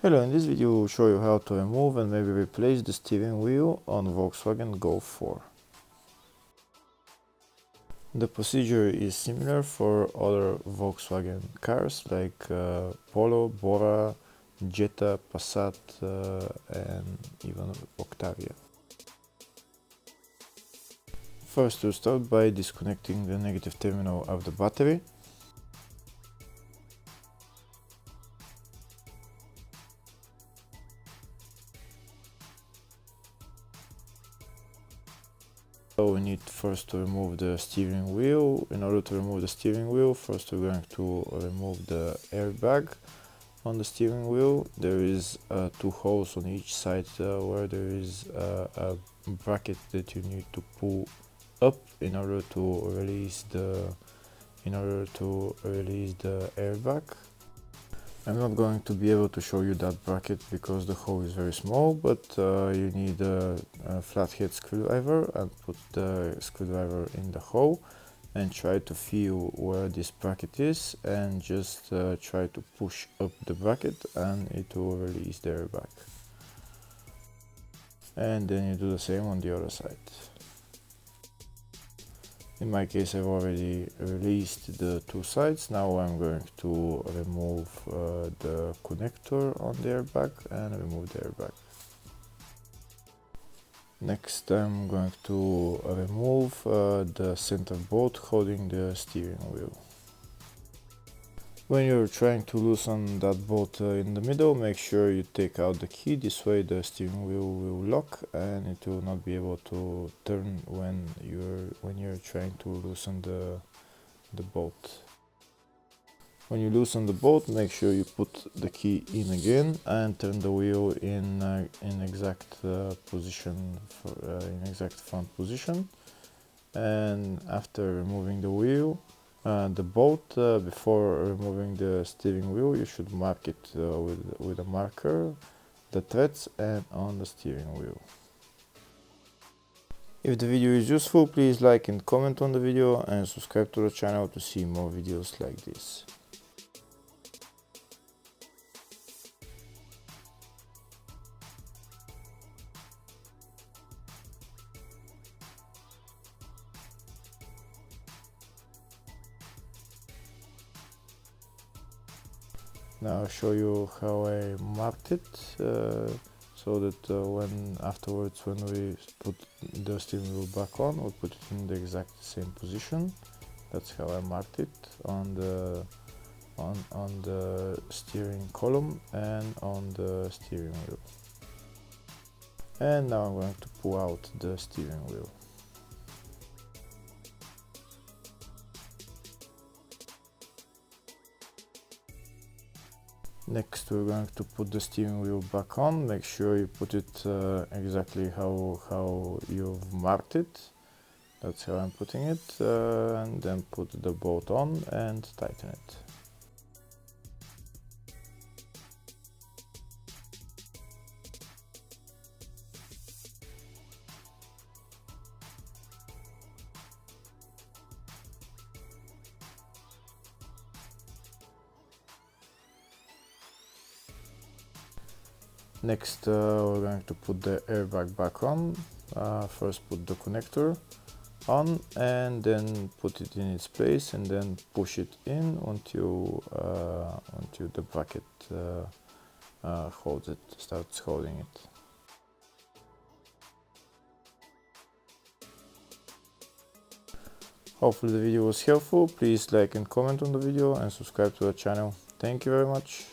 Hello, in this video we'll show you how to remove and maybe replace the steering wheel on Volkswagen Golf 4. The procedure is similar for other Volkswagen cars like Polo, Bora, Jetta, Passat and even Octavia. First we'll start by disconnecting the negative terminal of the battery. So we need first to remove the steering wheel. In order to remove the steering wheel, first we're going to remove the airbag on the steering wheel. There is two holes on each side where there is a bracket that you need to pull up in order to release the airbag. I'm not going to be able to show you that bracket because the hole is very small, but you need a flathead screwdriver and put the screwdriver in the hole and try to feel where this bracket is and just try to push up the bracket and it will release the airbag. And then you do the same on the other side. In my case, I've already released the two sides. Now I'm going to remove the connector on the airbag and remove the airbag. Next, I'm going to remove the center bolt holding the steering wheel. When you're trying to loosen that bolt in the middle, make sure you take out the key. This way the steering wheel will lock and it will not be able to turn when you're trying to loosen the bolt. When you loosen the bolt, make sure you put the key in again and turn the wheel in exact position, in exact front position. And after removing the wheel, the bolt, before removing the steering wheel, you should mark it with a marker, the threads and on the steering wheel. If the video is useful, please like and comment on the video and subscribe to the channel to see more videos like this. Now I'll show you how I marked it, so that when we put the steering wheel back on, we'll put it in the exact same position. That's how I marked it on the steering column and on the steering wheel. And now I'm going to pull out the steering wheel. Next we're going to put the steering wheel back on. Make sure you put it exactly how you've marked it. That's how I'm putting it, and then put the bolt on and tighten it. Next we're going to put the airbag back on. First put the connector on and then put it in its place and then push it in until the bracket starts holding it. Hopefully the video was helpful. Please like and comment on the video and subscribe to the channel. Thank you very much.